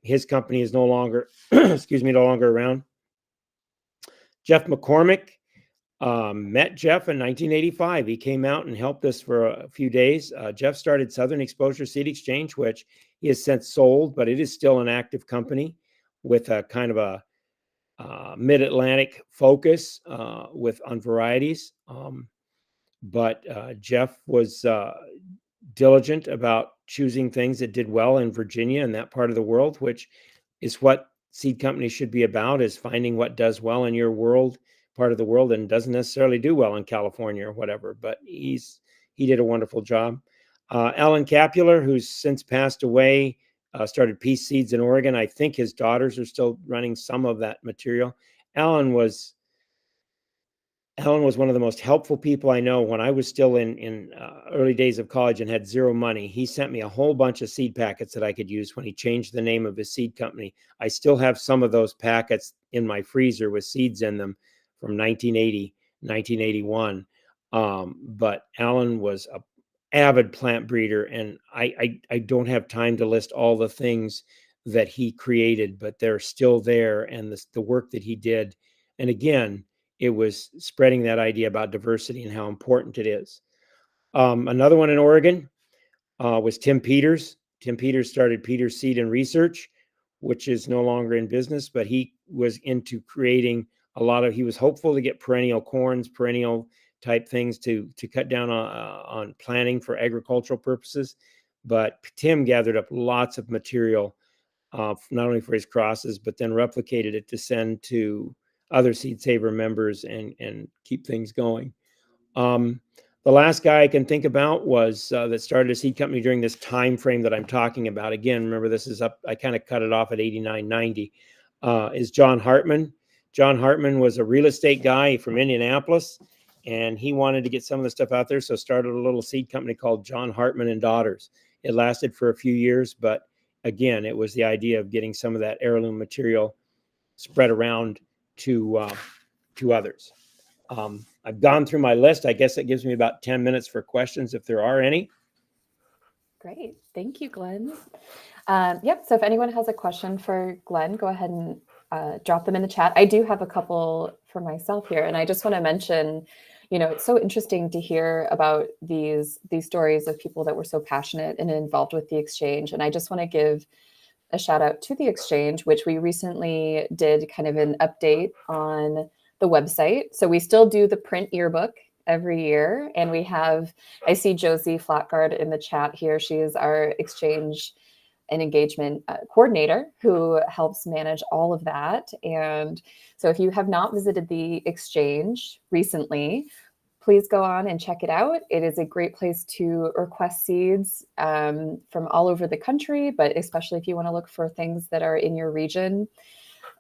Speaker 2: His company is no longer, no longer around. Jeff McCormick, met Jeff in 1985. He came out and helped us for a few days. Jeff started Southern Exposure Seed Exchange, which he has since sold, but it is still an active company with a kind of a mid-Atlantic focus on varieties. But Jeff was diligent about choosing things that did well in Virginia and that part of the world, which is what seed companies should be about, is finding what does well in your part of the world and doesn't necessarily do well in California or whatever. But he did a wonderful job. Alan Capular, who's since passed away, started Peace Seeds in Oregon. I think his daughters are still running some of that material. Alan was one of the most helpful people I know. When I was still in early days of college and had zero money, he sent me a whole bunch of seed packets that I could use when he changed the name of his seed company. I still have some of those packets in my freezer with seeds in them from 1980, 1981. But Alan was an avid plant breeder, and I don't have time to list all the things that he created, but they're still there, and the work that he did. And again, it was spreading that idea about diversity and how important it is. Another one in Oregon was Tim Peters. Tim Peters started Peters Seed and Research, which is no longer in business, but he was into creating he was hopeful to get perennial corns, perennial type things to cut down on planting for agricultural purposes. But Tim gathered up lots of material not only for his crosses, but then replicated it to send to other Seed Saver members and keep things going. The last guy I can think about was that started a seed company during this time frame that I'm talking about. Again, remember, this is up, I kind of cut it off at 89, 90, is John Hartman. John Hartman was a real estate guy from Indianapolis, and he wanted to get some of the stuff out there, so started a little seed company called John Hartman and Daughters. It lasted for a few years, but again, it was the idea of getting some of that heirloom material spread around to others. I've gone through my list. I guess it gives me about 10 minutes for questions if there are any.
Speaker 1: Great. Thank you, Glenn. Yep. So if anyone has a question for Glenn, go ahead and drop them in the chat. I do have a couple for myself here. And I just want to mention, it's so interesting to hear about these stories of people that were so passionate and involved with the exchange. And I just want to give a shout out to the exchange, which we recently did kind of an update on the website. So we still do the print yearbook every year. And I see Josie Flatguard in the chat here. She is our exchange and engagement coordinator who helps manage all of that. And so if you have not visited the exchange recently, please go on and check it out. It is a great place to request seeds from all over the country, but especially if you want to look for things that are in your region.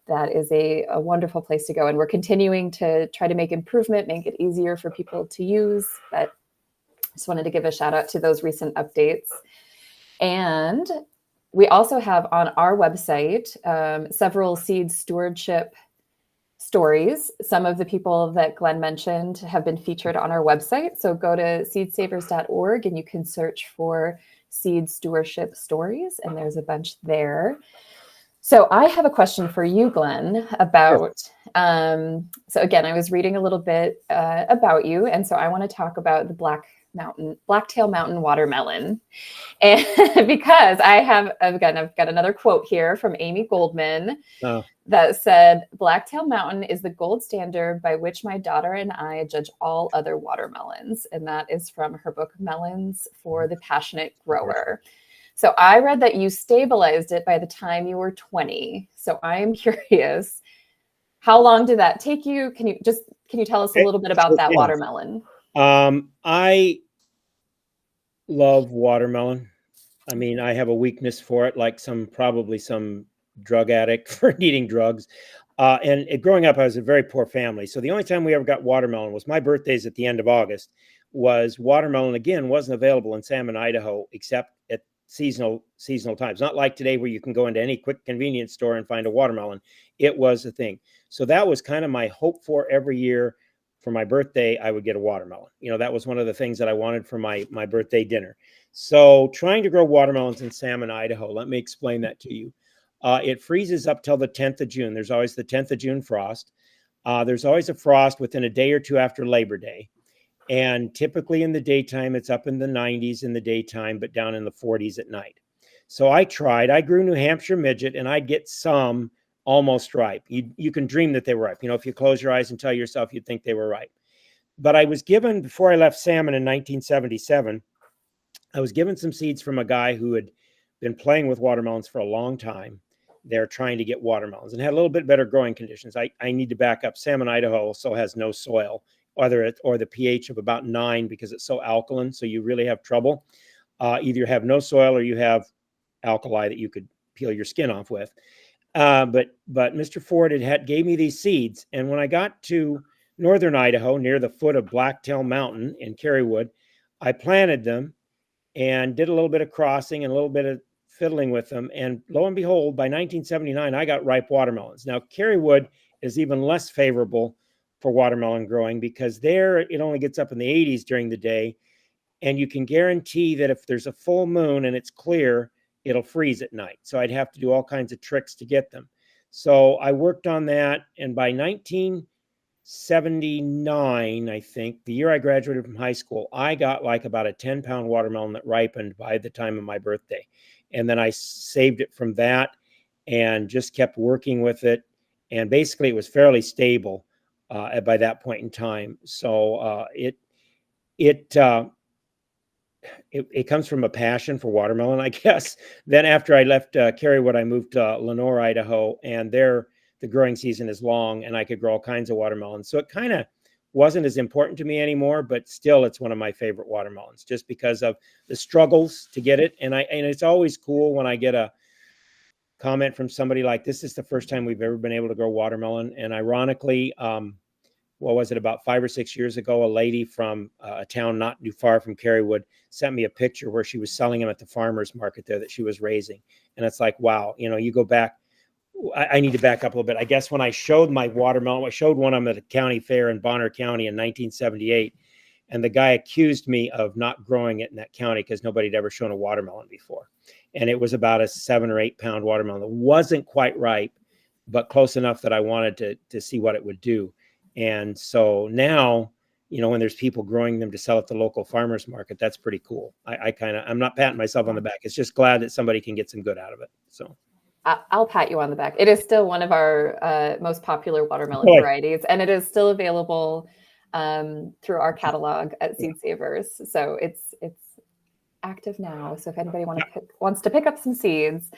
Speaker 1: That is a wonderful place to go. And we're continuing to try to make improvement, make it easier for people to use. But just wanted to give a shout out to those recent updates. And we also have on our website several seed stewardship stories. Some of the people that Glenn mentioned have been featured on our website. So go to seedsavers.org and you can search for seed stewardship stories. And there's a bunch there. So I have a question for you, Glenn, about, so again, I was reading a little bit about you. And so I want to talk about the Blacktail Mountain watermelon. And because I've got another quote here from Amy Goldman that said, Blacktail Mountain is the gold standard by which my daughter and I judge all other watermelons. And that is from her book, Melons for the Passionate Grower. So I read that you stabilized it by the time you were 20. So I am curious, how long did that take you? Can you tell us a little bit about that watermelon?
Speaker 2: I love watermelon. I mean, I have a weakness for it, like probably some drug addict for needing drugs. And growing up, I was a very poor family. So the only time we ever got watermelon was my birthday's at the end of August. Watermelon, again, wasn't available in Salmon, Idaho, except at seasonal times. Not like today where you can go into any quick convenience store and find a watermelon. It was a thing. So that was kind of my hope for every year. For my birthday, I would get a watermelon. That was one of the things that I wanted for my birthday dinner. So trying to grow watermelons in Salmon, Idaho, let me explain that to you. It freezes up till the 10th of June. There's always the 10th of June frost. There's always a frost within a day or two after Labor Day. And typically in the daytime, it's up in the 90s in the daytime, but down in the 40s at night. So I grew New Hampshire midget, and I'd get some almost ripe. You can dream that they were ripe. If you close your eyes and tell yourself you'd think they were ripe. But I was given, before I left Salmon in 1977, I was given some seeds from a guy who had been playing with watermelons for a long time. They're trying to get watermelons and had a little bit better growing conditions. I need to back up. Salmon, Idaho also has no soil, or the pH of about 9 because it's so alkaline. So you really have trouble. Either you have no soil or you have alkali that you could peel your skin off with. But Mr. Ford gave me these seeds. And when I got to northern Idaho, near the foot of Blacktail Mountain in Kerrywood, I planted them and did a little bit of crossing and a little bit of fiddling with them. And lo and behold, by 1979, I got ripe watermelons. Now, Kerrywood is even less favorable for watermelon growing because there it only gets up in the 80s during the day. And you can guarantee that if there's a full moon and it's clear, it'll freeze at night. So I'd have to do all kinds of tricks to get them. So I worked on that. And by 1979, I think, the year I graduated from high school, I got like about a 10-pound watermelon that ripened by the time of my birthday. And then I saved it from that and just kept working with it. And basically it was fairly stable by that point in time. So it it comes from a passion for watermelon, I guess. Then after I left Carywood, I moved to Lenore, Idaho, and there the growing season is long, and I could grow all kinds of watermelons. So it kind of wasn't as important to me anymore, but still, it's one of my favorite watermelons, just because of the struggles to get it. And it's always cool when I get a comment from somebody like, "This is the first time we've ever been able to grow watermelon." And ironically, what was it, about 5 or 6 years ago, a lady from a town not too far from Carywood sent me a picture where she was selling them at the farmer's market there that she was raising. And it's like, wow, you go back. I need to back up a little bit. I guess when I showed my watermelon, I showed one of them at a county fair in Bonner County in 1978. And the guy accused me of not growing it in that county because nobody had ever shown a watermelon before. And it was about a 7 or 8 pound watermelon. It wasn't quite ripe, but close enough that I wanted to see what it would do. And so now, when there's people growing them to sell at the local farmer's market, that's pretty cool. I'm not patting myself on the back. It's just glad that somebody can get some good out of it. So
Speaker 1: I'll pat you on the back. It is still one of our most popular watermelon varieties, and it is still available through our catalog at Seed Savers. So it's active now. So if anybody wants to pick up some seeds,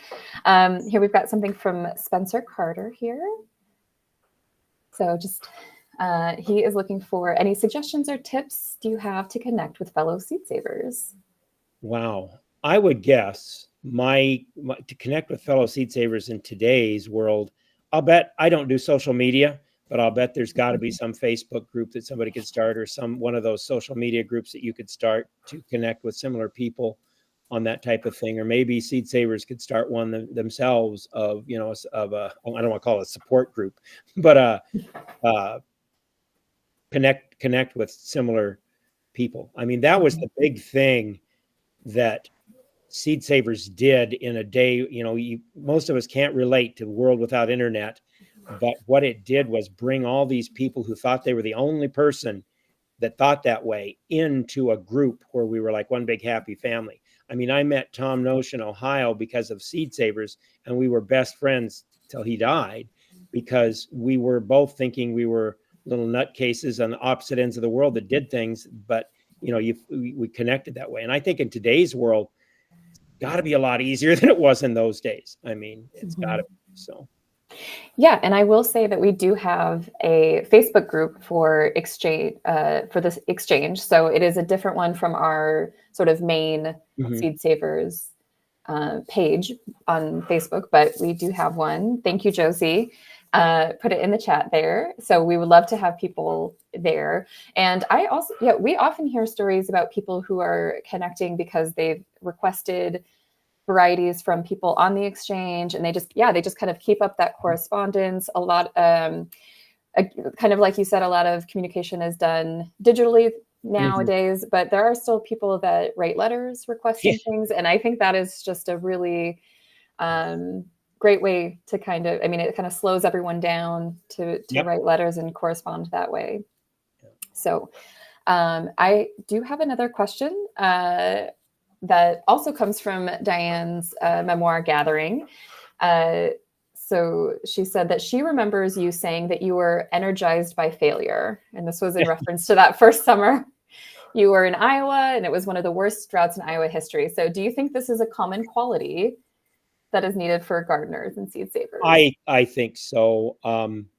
Speaker 1: here we've got something from Spencer Carter here. So just he is looking for any suggestions or tips do you have to connect with fellow seed savers?
Speaker 2: Wow. I would guess to connect with fellow seed savers in today's world, I'll bet I don't do social media, but I'll bet there's got to be some Facebook group that somebody could start, or one of those social media groups that you could start to connect with similar people on that type of thing. Or maybe seed savers could start one themselves of I don't want to call it a support group, but connect with similar people. I mean, that was the big thing that Seed Savers did in a day. Most of us can't relate to the world without internet, but what it did was bring all these people who thought they were the only person that thought that way into a group where we were like one big happy family. I mean, I met Tom Nosh in Ohio because of Seed Savers, and we were best friends till he died, because we were both thinking we were little nutcases on the opposite ends of the world that did things, but we connected that way. And I think in today's world, it's got to be a lot easier than it was in those days. I mean, it's got to be. So
Speaker 1: yeah, and I will say that we do have a Facebook group for this exchange. So it is a different one from our sort of main Seed Savers page on Facebook, but we do have one. Thank you, Josie. Put it in the chat there. So we would love to have people there. And we often hear stories about people who are connecting because they've requested varieties from people on the exchange, and they just kind of keep up that correspondence. A lot, kind of like you said, a lot of communication is done digitally nowadays, but there are still people that write letters requesting things. And I think that is just a really great way to it kind of slows everyone down to write letters and correspond that way. So I do have another question that also comes from Diane's memoir gathering. So she said that she remembers you saying that you were energized by failure. And this was in reference to that first summer you were in Iowa, and it was one of the worst droughts in Iowa history. So do you think this is a common quality that is needed for gardeners and seed savers?
Speaker 2: I think so. I'm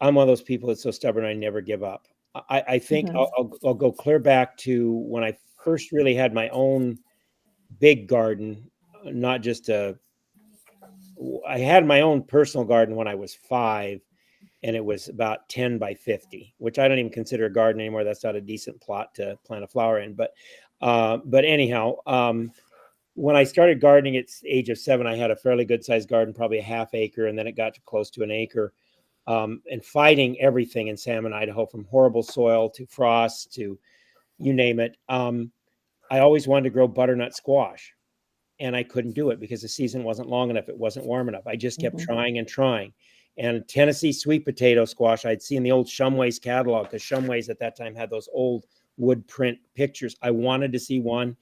Speaker 2: one of those people that's so stubborn I never give up. I think I'll go clear back to when I first really had my own big garden, not just I had my own personal garden when I was 5, and it was about 10 by 50, which I don't even consider a garden anymore. That's not a decent plot to plant a flower in. But anyhow, when I started gardening at the age of 7, I had a fairly good sized garden, probably a half acre, and then it got to close to an acre. And fighting everything in Salmon, Idaho, from horrible soil to frost to you name it. I always wanted to grow butternut squash, and I couldn't do it because the season wasn't long enough. It wasn't warm enough. I just kept trying and trying. And Tennessee sweet potato squash, I'd seen the old Shumway's catalog, because Shumway's at that time had those old wood print pictures. I wanted to see one.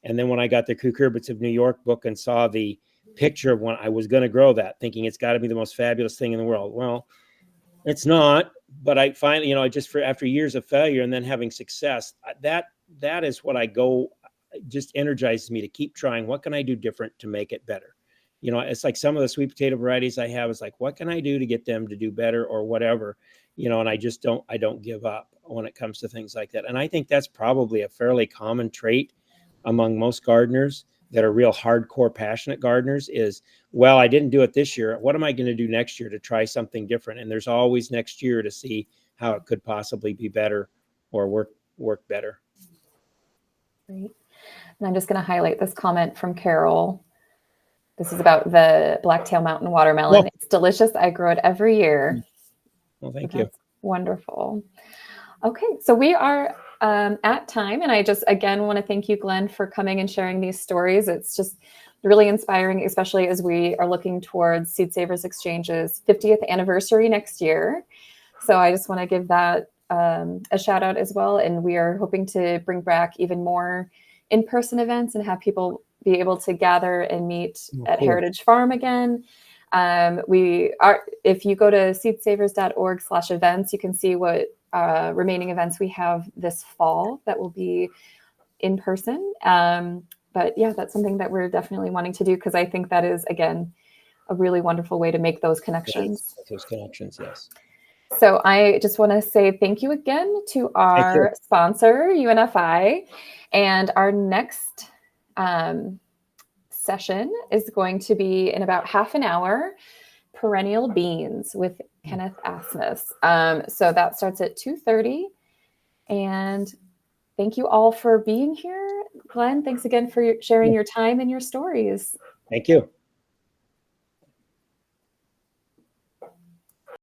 Speaker 2: And then when I got the Cucurbits of New York book and saw the picture of one, I was going to grow that, thinking it's got to be the most fabulous thing in the world. Well, it's not, but I finally, after years of failure and then having success, that is what I go. just energizes me to keep trying. What can I do different to make it better? You know, it's like some of the sweet potato varieties I have is like, what can I do to get them to do better or whatever, you know, and I don't give up when it comes to things like that. And I think that's probably a fairly common trait among most gardeners that are real hardcore passionate gardeners is, well, I didn't do it this year. What am I going to do next year to try something different? And there's always next year to see how it could possibly be better or work better.
Speaker 1: Great. And I'm just going to highlight this comment from Carol. This is about the Blacktail Mountain watermelon. It's delicious. I grow it every year.
Speaker 2: Well, thank you.
Speaker 1: Wonderful. Okay, so we are at time, and I just again want to thank you, Glenn, for coming and sharing these stories. It's just really inspiring, especially as we are looking towards Seed Savers Exchange's 50th anniversary next year. So I just want to give that a shout out as well. And we are hoping to bring back even more in-person events and have people be able to gather and meet at Heritage Farm again. If you go to seedsavers.org/events, you can see what remaining events we have this fall that will be in person. But yeah, that's something that we're definitely wanting to do because I think that is, again, a really wonderful way to make those connections.
Speaker 2: Those connections, yes.
Speaker 1: So I just want to say thank you again to our sponsor, UNFI. And our next session is going to be in about half an hour, Perennial Beans with Kenneth Asmus. So that starts at 2:30. And thank you all for being here. Glenn, thanks again for sharing your time and your stories.
Speaker 2: Thank you.